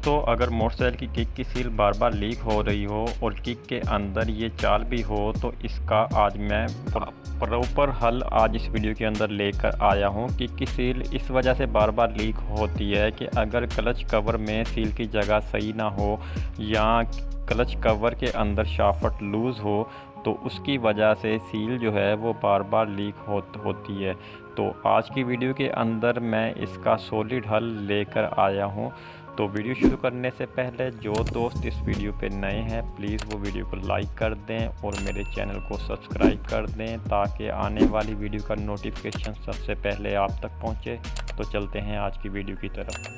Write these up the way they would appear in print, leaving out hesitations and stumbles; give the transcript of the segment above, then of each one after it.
दोस्तों, अगर मोटरसाइकिल की किक की सील बार बार लीक हो रही हो और किक के अंदर ये चाल भी हो तो इसका आज मैं प्रॉपर हल आज इस वीडियो के अंदर लेकर आया हूँ। किक की सील इस वजह से बार बार लीक होती है कि अगर क्लच कवर में सील की जगह सही ना हो या क्लच कवर के अंदर शाफ्ट लूज़ हो तो उसकी वजह से सील जो है वो बार बार लीक होती है। तो आज की वीडियो के अंदर मैं इसका सॉलिड हल लेकर आया हूँ। तो वीडियो शुरू करने से पहले जो दोस्त इस वीडियो पे नए हैं प्लीज़ वो वीडियो को लाइक कर दें और मेरे चैनल को सब्सक्राइब कर दें ताकि आने वाली वीडियो का नोटिफिकेशन सबसे पहले आप तक पहुंचे। तो चलते हैं आज की वीडियो की तरफ।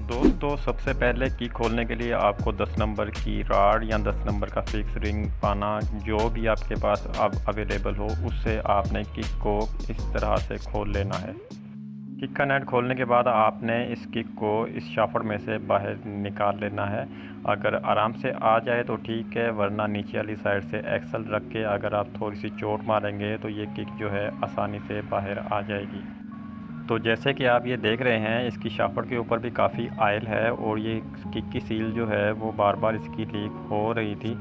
दोस्तों, सबसे पहले की खोलने के लिए आपको 10 नंबर की राड या 10 नंबर का फिक्स रिंग पाना जो भी आपके पास अब अवेलेबल हो उससे आपने किक को इस तरह से खोल लेना है। किक का नट खोलने के बाद आपने इस किक को इस शाफ्ट में से बाहर निकाल लेना है। अगर आराम से आ जाए तो ठीक है, वरना नीचे वाली साइड से एक्सल रख के अगर आप थोड़ी सी चोट मारेंगे तो ये किक जो है आसानी से बाहर आ जाएगी। तो जैसे कि आप ये देख रहे हैं इसकी शाफ्ट के ऊपर भी काफ़ी आयल है और ये किक की सील जो है वो बार बार इसकी लीक हो रही थी।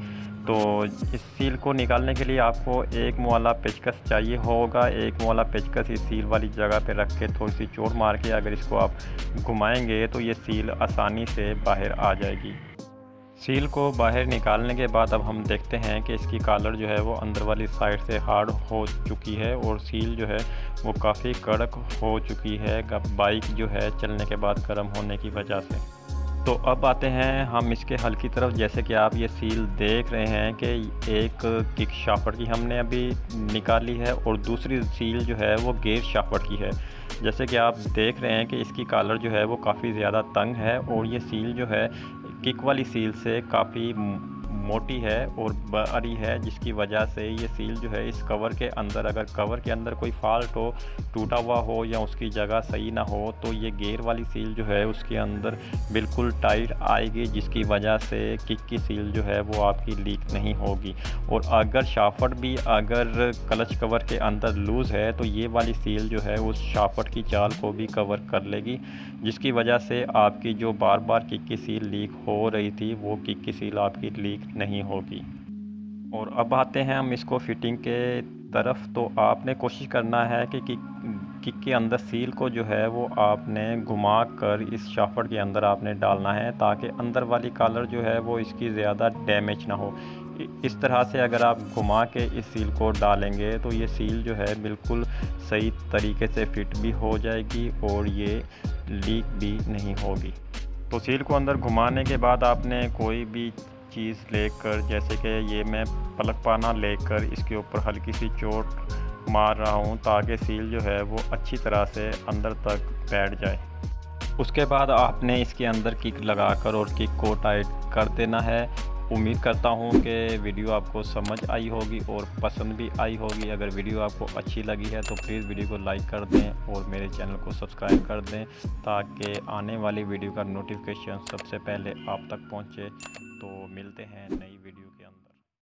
तो इस सील को निकालने के लिए आपको एक मुआला पेचकस चाहिए होगा। एक मुआला पेचकस इस सील वाली जगह पे रख के थोड़ी सी चोट मार के अगर इसको आप घुमाएंगे तो ये सील आसानी से बाहर आ जाएगी। सील को बाहर निकालने के बाद अब हम देखते हैं कि इसकी कॉलर जो है वो अंदर वाली साइड से हार्ड हो चुकी है और सील जो है वो काफ़ी कड़क हो चुकी है बाइक जो है चलने के बाद गर्म होने की वजह से। तो अब आते हैं हम इसके हल की तरफ। जैसे कि आप ये सील देख रहे हैं कि एक किक शाफ्ट की हमने अभी निकाली है और दूसरी सील जो है वो गेयर शाफ्ट की है। जैसे कि आप देख रहे हैं कि इसकी कॉलर जो है वो काफ़ी ज़्यादा तंग है और ये सील जो है किक वाली सील से काफ़ी मोटी है और बड़ी है, जिसकी वजह से ये सील जो है इस कवर के अंदर अगर कवर के अंदर कोई फॉल्ट हो, टूटा हुआ हो या उसकी जगह सही ना हो तो ये गेयर वाली सील जो है उसके अंदर बिल्कुल टाइट आएगी, जिसकी वजह से किक की सील जो है वो आपकी लीक नहीं होगी। और अगर शाफ्ट भी अगर क्लच कवर के अंदर लूज़ है तो ये वाली सील जो है उस शाफ्ट की चाल को भी कवर कर लेगी, जिसकी वजह से आपकी जो बार बार किक की सील लीक हो रही थी वो किक की सील आपकी लीक नहीं होगी। और अब आते हैं हम इसको फिटिंग के तरफ। तो आपने कोशिश करना है कि किक के अंदर सील को जो है वो आपने घुमा कर इस शाफ्ट के अंदर आपने डालना है ताकि अंदर वाली कॉलर जो है वो इसकी ज़्यादा डैमेज ना हो। इस तरह से अगर आप घुमा के इस सील को डालेंगे तो ये सील जो है बिल्कुल सही तरीके से फिट भी हो जाएगी और ये लीक भी नहीं होगी। तो सील को अंदर घुमाने के बाद आपने कोई भी चीज़ लेकर, जैसे कि ये मैं पलक पाना लेकर इसके ऊपर हल्की सी चोट मार रहा हूँ ताकि सील जो है वो अच्छी तरह से अंदर तक बैठ जाए। उसके बाद आपने इसके अंदर किक लगाकर और किक को टाइट कर देना है। उम्मीद करता हूँ कि वीडियो आपको समझ आई होगी और पसंद भी आई होगी। अगर वीडियो आपको अच्छी लगी है तो प्लीज़ वीडियो को लाइक कर दें और मेरे चैनल को सब्सक्राइब कर दें ताकि आने वाली वीडियो का नोटिफिकेशन सबसे पहले आप तक पहुँचे। तो मिलते हैं नई वीडियो।